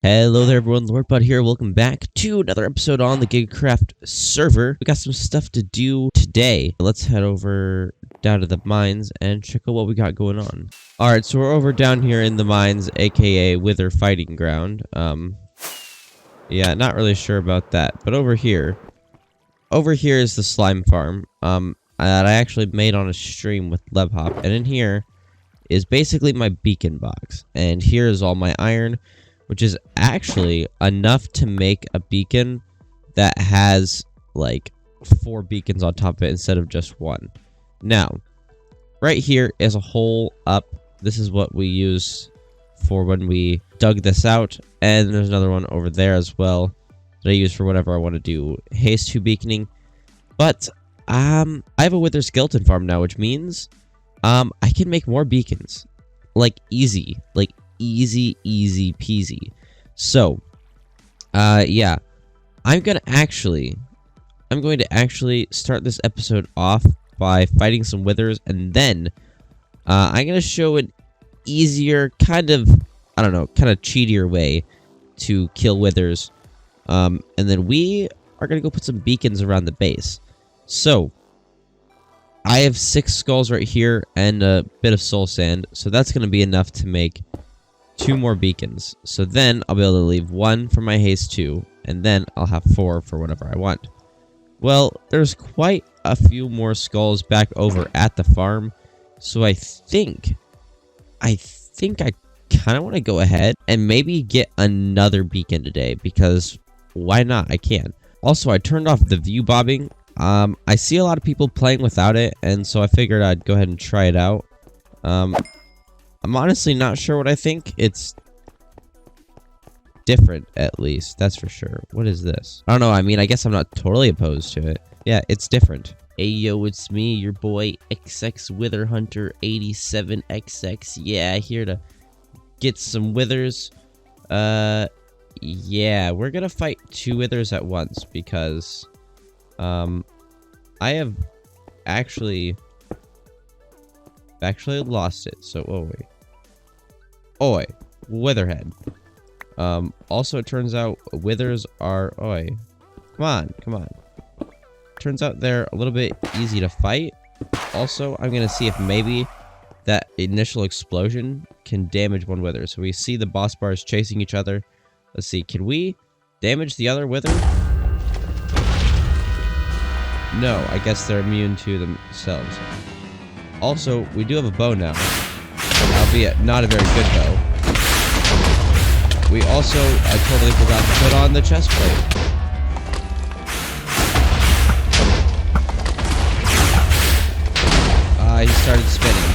Hello there everyone, LordBud here. Welcome back to another episode on the G1gaCraft server. We got some stuff to do today. Let's head over down to the mines and check out what we got going on. Alright, so we're over down here in the mines, aka Wither Fighting Ground. Yeah, not really sure about that. But over here is the slime farm, that I actually made on a stream with 𝕸𝖊𝖌𝖆. And in here is basically my beacon box. And here is all my iron, which is actually enough to make a beacon that has, like, 4 beacons on top of it instead of just 1. Now, right here is a hole up. This is what we use for when we dug this out. And there's another one over there as well that I use for whatever I want to do haste 2 beaconing. But, I have a Wither skeleton farm now, which means, I can make more beacons. Like, easy. Like, easy peasy. So yeah, I'm going to actually start this episode off by fighting some withers, and then I'm going to show an easier kind of cheatier way to kill withers, and then we are going to go put some beacons around the base. So I have 6 skulls right here and a bit of soul sand, so that's going to be enough to make 2 more beacons. So then I'll be able to leave 1 for my haste 2, and then I'll have 4 for whatever I want. Well, there's quite a few more skulls back over at the farm, so I think I kind of want to go ahead and maybe get another beacon today, because why not? I can. Also, I turned off the view bobbing. I see a lot of people playing without it, and so I figured I'd go ahead and try it out. I'm honestly not sure what I think. It's different, at least. That's for sure. What is this? I don't know. I mean, I guess I'm not totally opposed to it. Yeah, it's different. Hey, yo, it's me, your boy, XX Wither Hunter 87XX. Yeah, here to get some withers. Yeah, we're gonna fight 2 withers at once, because I have actually lost it. So oi, witherhead. Also, it turns out withers are come on. Turns out they're a little bit easy to fight. Also, I'm gonna see if maybe that initial explosion can damage one wither. So we see the boss bars chasing each other. Let's see, can we damage the other wither? No, I guess they're immune to themselves. Also, we do have a bow now, albeit not a very good bow. We also, I totally forgot to put on the chest plate. He started spinning.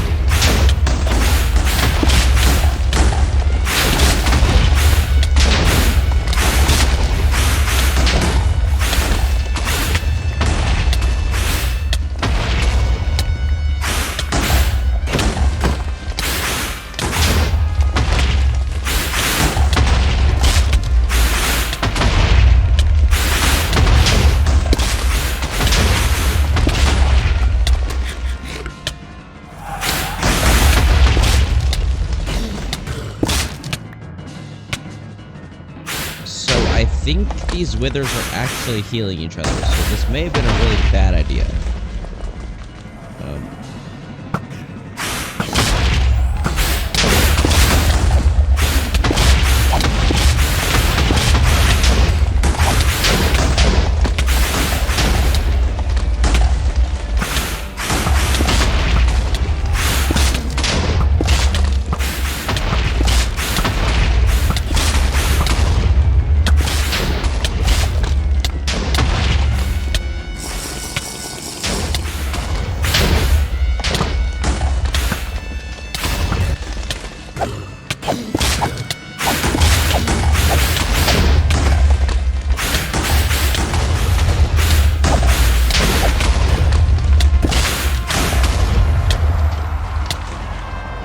I think these withers are actually healing each other, so this may have been a really bad idea.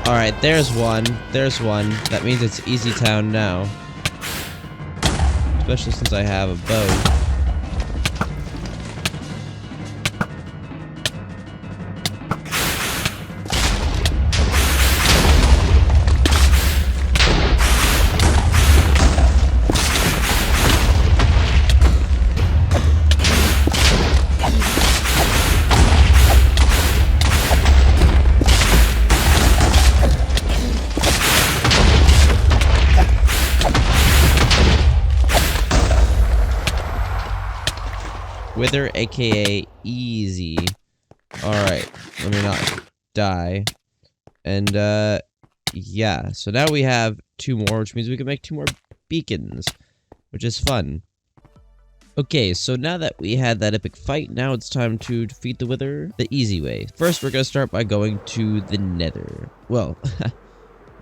Alright, there's one. That means it's easy town now. Especially since I have a bow. Wither, aka easy. Alright, let me not die. And, yeah. So now we have 2 more, which means we can make 2 more beacons, which is fun. Okay, so now that we had that epic fight, now it's time to defeat the Wither the easy way. First, we're gonna start by going to the Nether. Well,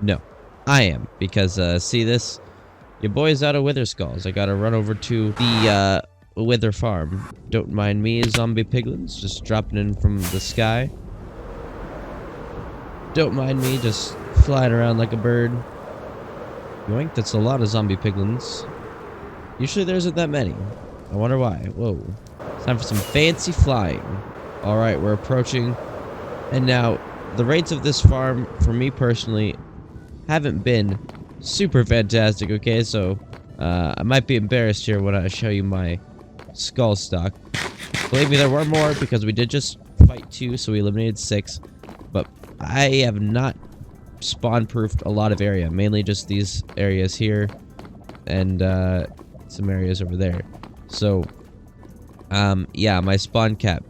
no, I am, because, see this? Your boy's out of Wither skulls. I gotta run over to the, Wither farm. Don't mind me, zombie piglins, just dropping in from the sky. Don't mind me, just flying around like a bird. Yoink, that's a lot of zombie piglins. Usually there isn't that many. I wonder why. Whoa. It's time for some fancy flying. Alright, we're approaching. And now, the rates of this farm, for me personally, haven't been super fantastic, okay? So, I might be embarrassed here when I show you my skull stock. Believe me, there were more, because we did just fight 2, so we eliminated 6. But I have not spawn-proofed a lot of area. Mainly just these areas here. And, some areas over there. So, yeah, my spawn cap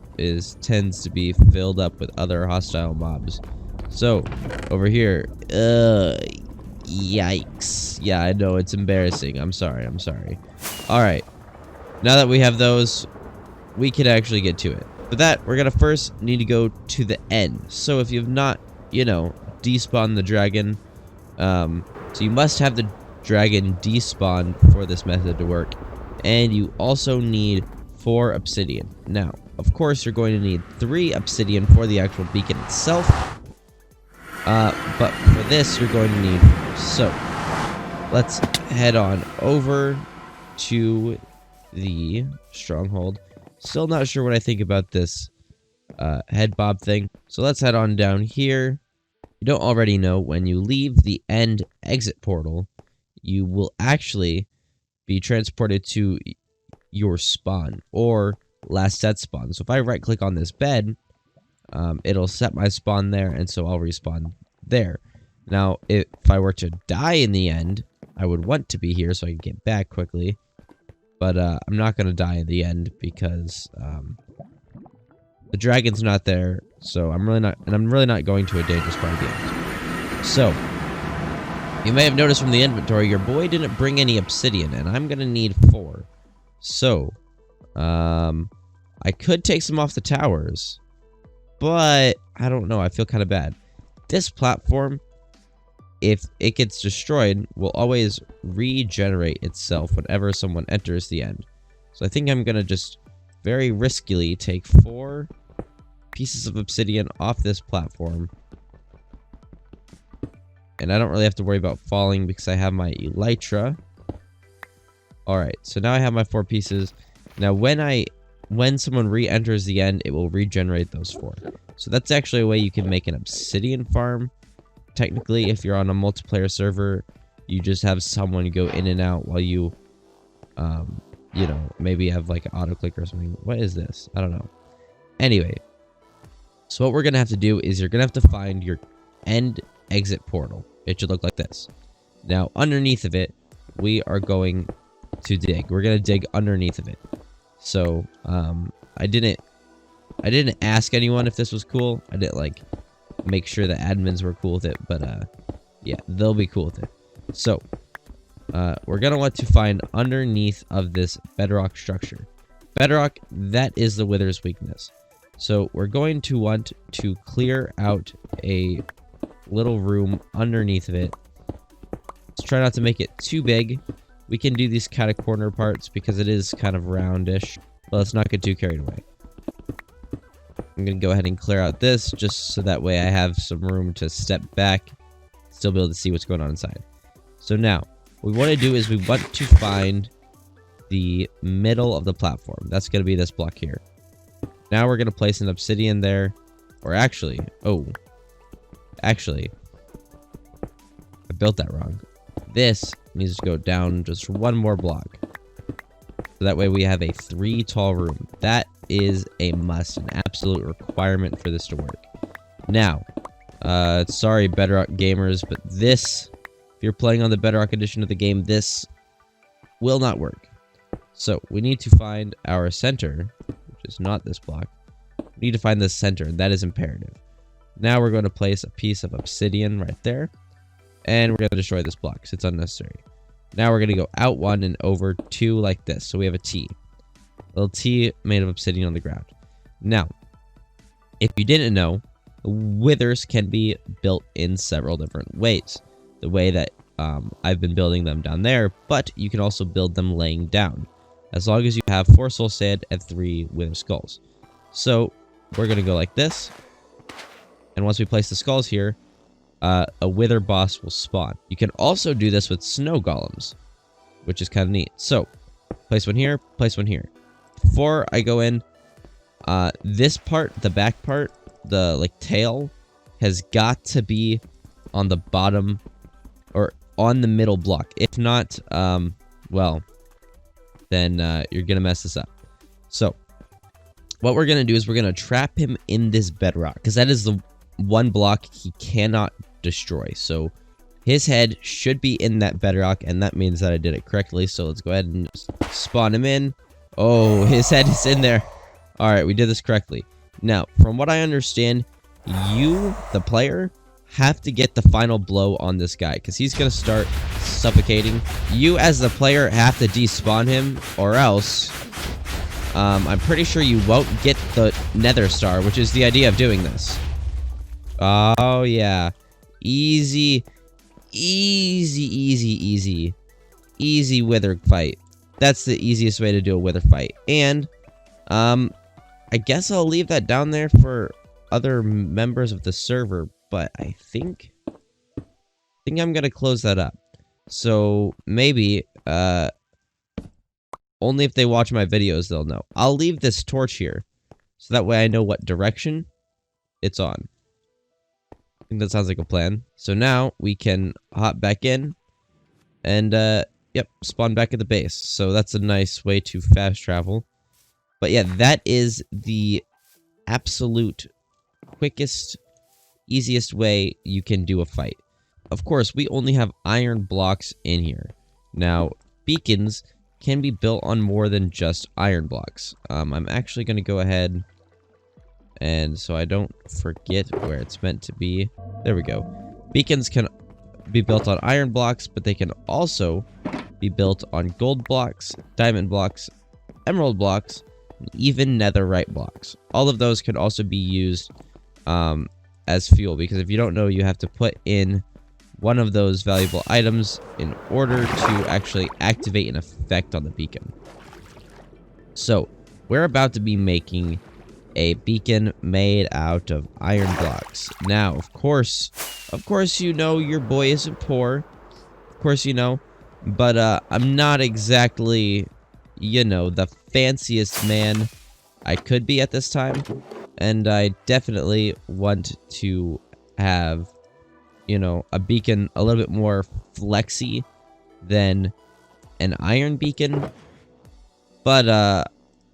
tends to be filled up with other hostile mobs. So, over here, yikes. Yeah, I know, it's embarrassing. I'm sorry. Alright, now that we have those, we can actually get to it. For that, we're gonna first need to go to the end. So if you've not, despawned the dragon, so you must have the dragon despawn for this method to work. And you also need 4 obsidian. Now, of course, you're going to need 3 obsidian for the actual beacon itself. But for this, you're going to need 4. So, let's head on over to the stronghold. Still not sure what I think about this head bob thing. So let's head on down here. You don't already know, when you leave the end exit portal, you will actually be transported to your spawn, or last set spawn. So if I right click on this bed, it'll set my spawn there, and so I'll respawn there. Now, if I were to die in the end, I would want to be here so I can get back quickly. But I'm not going to die in the end because the dragon's not there, so I'm really not going to a dangerous part of the end. So, you may have noticed from the inventory, your boy didn't bring any obsidian, and I'm going to need 4. So, I could take some off the towers, but I don't know. I feel kind of bad. This platform, if it gets destroyed, will always regenerate itself whenever someone enters the end. So I think I'm going to just very riskily take 4 pieces of obsidian off this platform. And I don't really have to worry about falling because I have my elytra. Alright, so now I have my 4 pieces. Now when someone re-enters the end, it will regenerate those 4. So that's actually a way you can make an obsidian farm. Technically, if you're on a multiplayer server, you just have someone go in and out while you, maybe have like an auto-click or something. What is this? I don't know. Anyway, so what we're going to have to do is you're going to have to find your end exit portal. It should look like this. Now, underneath of it, we are going to dig. We're going to dig underneath of it. So, I didn't ask anyone if this was cool. I didn't, make sure the admins were cool with it, but, yeah, they'll be cool with it. So, we're going to want to find underneath of this bedrock structure. Bedrock, that is the Wither's weakness. So, we're going to want to clear out a little room underneath of it. Let's try not to make it too big. We can do these kind of corner parts because it is kind of roundish, but let's not get too carried away. I'm going to go ahead and clear out this just so that way I have some room to step back, still be able to see what's going on inside. So now, what we want to do is we want to find the middle of the platform. That's going to be this block here. Now we're going to place an obsidian there, or actually, I built that wrong. This needs to go down just 1 more block. So that way we have a 3 tall room. That is a must, an absolute requirement for this to work. Now, sorry Bedrock gamers, but this, if you're playing on the Bedrock edition of the game, this will not work. So we need to find our center, which is not this block. We need to find the center, and that is imperative. Now we're going to place a piece of obsidian right there, and we're going to destroy this block because it's unnecessary. Now we're going to go out 1 and over 2 like this. So we have a T. A little T made of obsidian on the ground. Now, if you didn't know, withers can be built in several different ways. The way that I've been building them down there, but you can also build them laying down, as long as you have 4 soul sand and 3 wither skulls. So we're going to go like this, and once we place the skulls here, a wither boss will spawn. You can also do this with snow golems, which is kind of neat. So place one here, place one here. Before I go in, this part, the back part, the like tail, has got to be on the bottom or on the middle block. If not, well, then you're gonna mess this up. So what we're gonna do is we're gonna trap him in this bedrock, because that is the one block he cannot destroy. So his head should be in that bedrock, and that means that I did it correctly. So let's go ahead and spawn him in. Oh, his head is in there. All right, we did this correctly. Now, from what I understand, you, the player, have to get the final blow on this guy, because he's going to start suffocating. You, as the player, have to despawn him, or else I'm pretty sure you won't get the nether star, which is the idea of doing this. Oh, yeah. Easy wither fight. That's the easiest way to do a wither fight. And I guess I'll leave that down there for other members of the server, but I think I'm gonna close that up. So maybe only if they watch my videos they'll know. I'll leave this torch here, so that way I know what direction it's on. I think that sounds like a plan. So now we can hop back in and yep, spawn back at the base. So that's a nice way to fast travel. But yeah, that is the absolute quickest, easiest way you can do a fight. Of course, we only have iron blocks in here. Now, beacons can be built on more than just iron blocks. I'm actually going to go ahead, and so I don't forget where it's meant to be. There we go. Beacons can be built on iron blocks, but they can also be built on gold blocks, diamond blocks, emerald blocks, and even netherite blocks. All of those can also be used as fuel, because if you don't know, you have to put in one of those valuable items in order to actually activate an effect on the beacon. So we're about to be making a beacon made out of iron blocks. Now, of course, you know your boy isn't poor. Of course you know. But I'm not exactly, you know, the fanciest man I could be at this time. And I definitely want to have, you know, a beacon a little bit more flexy than an iron beacon. But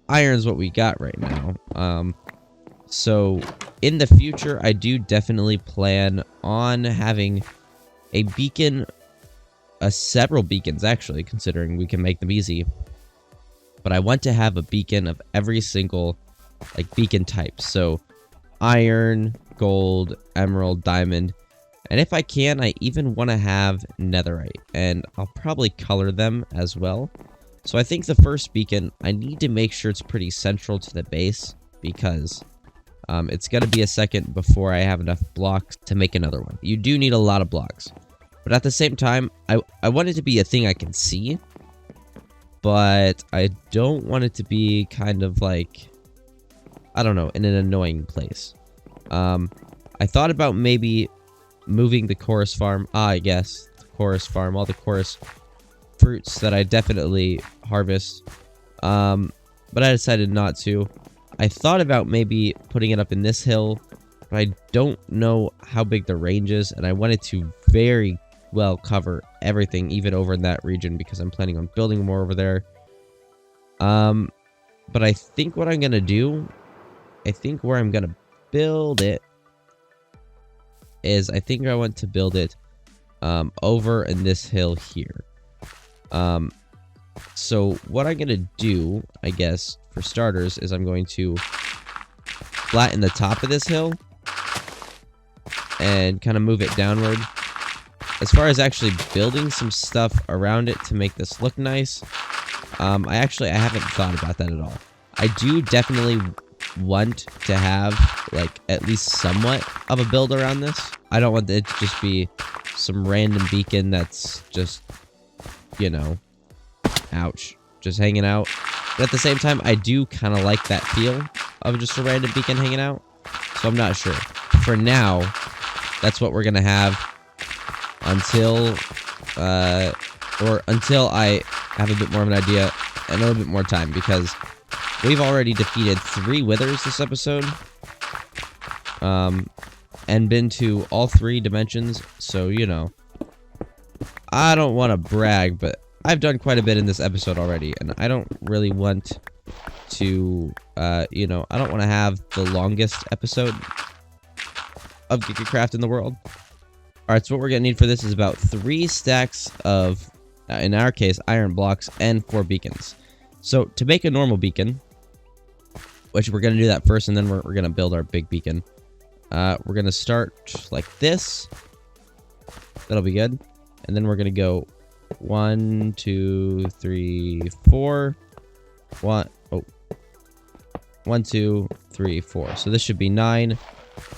iron's what we got right now. So in the future, I do definitely plan on having a beacon, several beacons actually, considering we can make them easy. But I want to have a beacon of every single like beacon type. So iron, gold, emerald, diamond, and if I can, I even want to have netherite, and I'll probably color them as well. So I think the first beacon, I need to make sure it's pretty central to the base, because it's going to be a second before I have enough blocks to make another one. You do need a lot of blocks. But at the same time, I want it to be a thing I can see. But I don't want it to be kind of like, I don't know, in an annoying place. I thought about maybe moving the chorus farm. I guess the chorus farm, all the chorus fruits that I definitely harvest. But I decided not to. I thought about maybe putting it up in this hill, but I don't know how big the range is, and I wanted to very well cover everything, even over in that region, because I'm planning on building more over there. But I think what I'm gonna do, I think where I'm gonna build it is, I think I want to build it over in this hill here. So what I'm going to do, I guess, for starters, is I'm going to flatten the top of this hill and kind of move it downward. As far as actually building some stuff around it to make this look nice, I haven't thought about that at all. I do definitely want to have, like, at least somewhat of a build around this. I don't want it to just be some random beacon that's just, you know, ouch, just hanging out. But at the same time, I do kind of like that feel of just a random beacon hanging out. So I'm not sure. For now, that's what we're going to have until I have a bit more of an idea and a little bit more time, because we've already defeated 3 withers this episode, and been to all 3 dimensions, so, you know, I don't want to brag, but I've done quite a bit in this episode already, and I don't really want to, you know, I don't want to have the longest episode of Giga-Craft in the world. Alright, so what we're going to need for this is about 3 stacks of, in our case, iron blocks and 4 beacons. So, to make a normal beacon, which we're going to do that first, and then we're going to build our big beacon. We're going to start like this. That'll be good. And then we're going to go 1, 2, 3, 4. 1, 2, 3, 4. So this should be 9.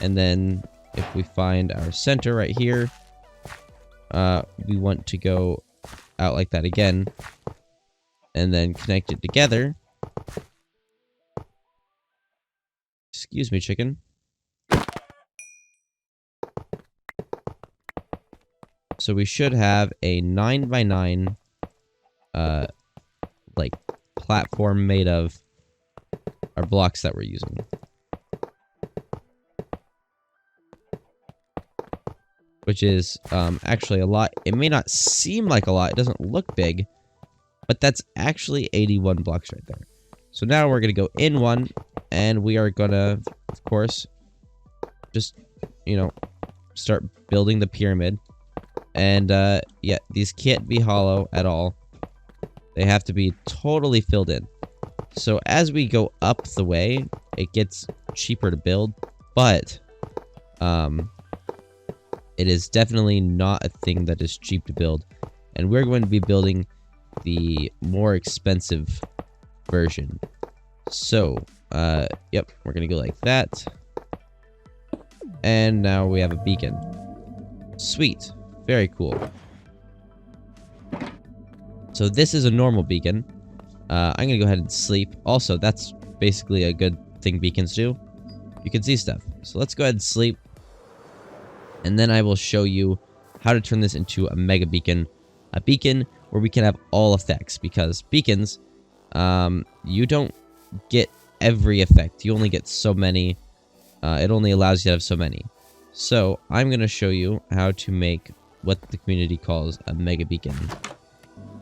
And then if we find our center right here, we want to go out like that again, and then connect it together. Excuse me, chicken. So we should have a 9x9 like platform made of our blocks that we're using. Which is actually a lot. It may not seem like a lot. It doesn't look big, but that's actually 81 blocks right there. So now we're going to go in 1, and we are going to, of course, just, you know, start building the pyramid. And, yeah, these can't be hollow at all. They have to be totally filled in. So as we go up the way, it gets cheaper to build, but, it is definitely not a thing that is cheap to build. And we're going to be building the more expensive version. So, yep, we're going to go like that. And now we have a beacon. Sweet. Very cool. So this is a normal beacon. I'm going to go ahead and sleep. Also, that's basically a good thing beacons do. You can see stuff. So let's go ahead and sleep. And then I will show you how to turn this into a mega beacon. A beacon where we can have all effects. Because beacons, you don't get every effect. You only get so many. It only allows you to have so many. So I'm going to show you how to make what the community calls a mega beacon.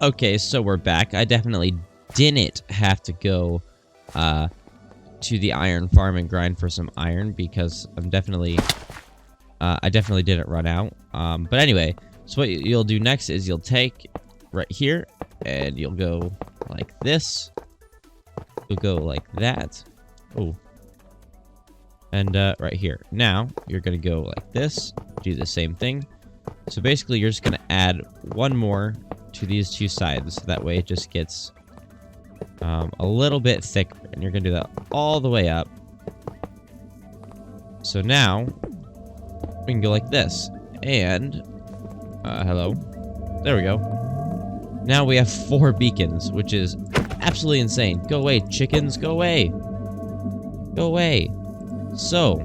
Okay, so we're back. I definitely didn't have to go to the iron farm and grind for some iron, because I'm definitely... I definitely didn't run out. But anyway, so what you'll do next is you'll take right here, and you'll go like this. You'll go like that. Oh. And right here. Now, you're going to go like this. Do the same thing. So basically, you're just going to add one more to these 2 sides. So that way it just gets a little bit thicker. And you're going to do that all the way up. So now... we can go like this. And, hello. There we go. Now we have 4 beacons, which is absolutely insane. Go away, chickens. Go away. Go away. So,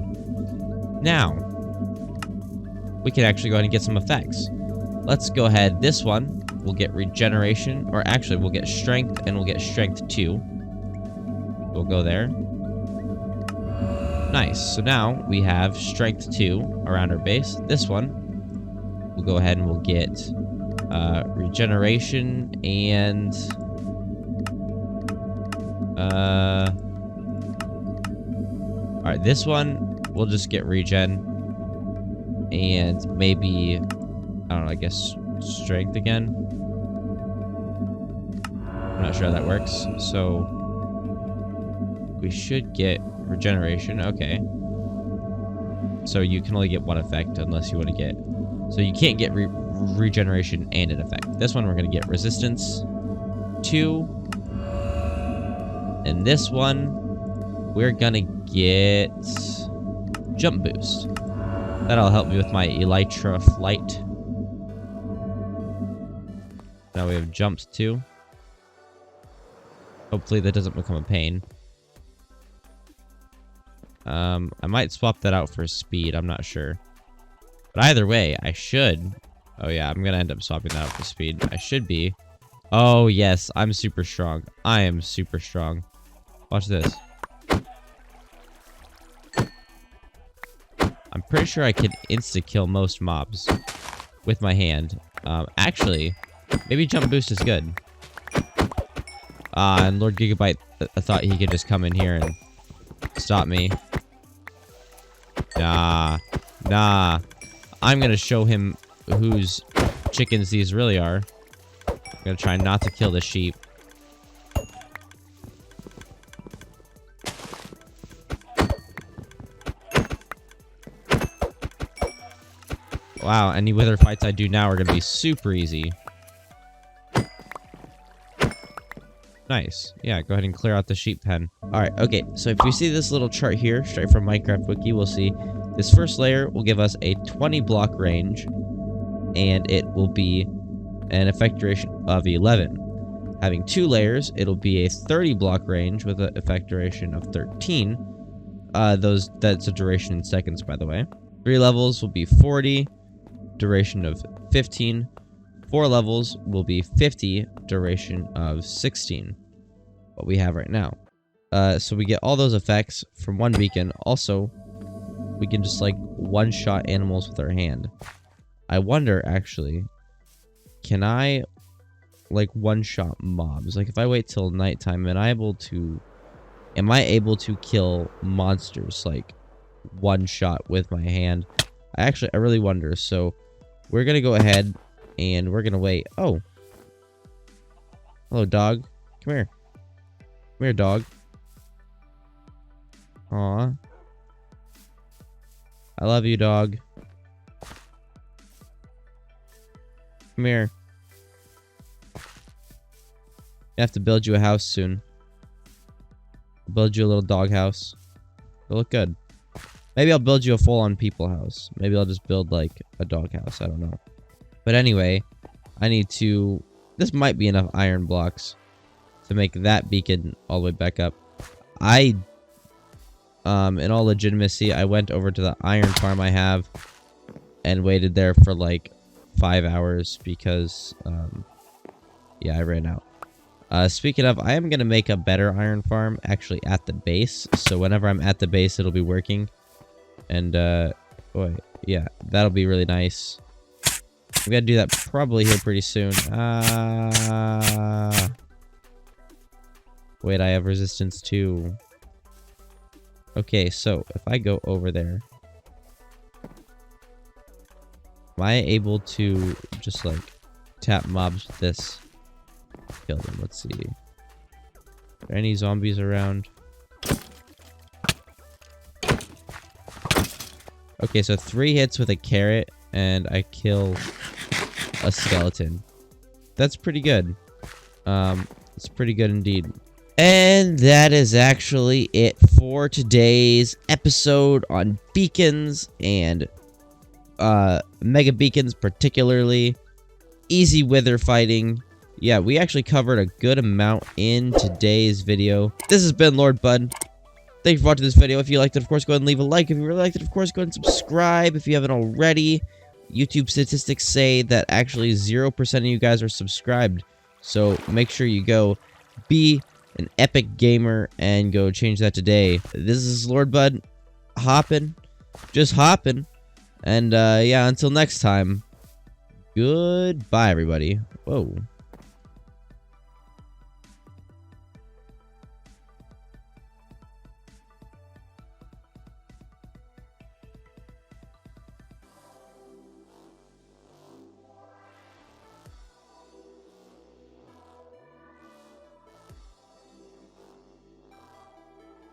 now, we can actually go ahead and get some effects. Let's go ahead. This one, we'll get regeneration. Or actually, we'll get strength, and we'll get strength 2. We'll go there. Nice. So now we have strength 2 around our base. This one, we'll go ahead and we'll get regeneration and alright, this one we'll just get regen and maybe, I don't know, I guess strength again. I'm not sure how that works. So we should get regeneration. Okay. So you can only get one effect unless you want to get... So you can't get regeneration and an effect. This one we're going to get resistance 2. And this one we're going to get jump boost. That'll help me with my elytra flight. Now we have jumps too. Hopefully that doesn't become a pain. I might swap that out for speed. I'm not sure. But either way, I should... Oh yeah, I'm gonna end up swapping that out for speed. I should be... Oh yes, I'm super strong. I am super strong. Watch this. I'm pretty sure I can insta-kill most mobs with my hand. Actually, maybe jump boost is good. And Lord Gigabyte thought he could just come in here and stop me. Nah. I'm gonna show him whose chickens these really are. I'm gonna try not to kill the sheep. Wow, any wither fights I do now are gonna be super easy. Nice. Yeah, go ahead and clear out the sheep pen. Alright, okay, so if you see this little chart here, straight from Minecraft Wiki, we'll see this first layer will give us a 20 block range, and it will be an effect duration of 11. Having 2 layers, it'll be a 30 block range with an effect duration of 13. That's a duration in seconds, by the way. 3 levels will be 40, duration of 15. 4 levels will be 50, duration of 16. What we have right now. So we get all those effects from one beacon. Also, we can just like one-shot animals with our hand. I wonder, actually, can I like one-shot mobs? Like if I wait till nighttime, am I able to kill monsters like one shot with my hand? I really wonder. So we're gonna go ahead and we're gonna wait. Oh, hello, dog. Come here. Come here, dog. Aw. I love you, dog. Come here. I have to build you a house soon. Build you a little dog house. It'll look good. Maybe I'll build you a full-on people house. Maybe I'll just build like a dog house. I don't know. But anyway, I need to... This might be enough iron blocks to make that beacon all the way back up. In all legitimacy, I went over to the iron farm I have and waited there for like 5 hours because, yeah, I ran out. Speaking of, I am going to make a better iron farm actually at the base. So whenever I'm at the base, it'll be working. And, boy, yeah, that'll be really nice. I'm going to do that probably here pretty soon. Wait, I have resistance too. Okay, so if I go over there, am I able to just like tap mobs with this? Kill them. Let's see. Are there any zombies around? Okay, so 3 hits with a carrot and I kill a skeleton. That's pretty good. It's pretty good indeed. And that is actually it for today's episode on beacons and mega beacons, particularly easy wither fighting. Yeah, we actually covered a good amount in today's video. This has been Lord Bud. Thank you for watching this video. If you liked it, of course, go ahead and leave a like. If you really liked it, of course, go ahead and subscribe if you haven't already. YouTube statistics say that actually 0% of you guys are subscribed. So make sure you go be an epic gamer and go change that today. This is Lord Bud hopping, just hopping. And yeah, until next time, goodbye, everybody. Whoa.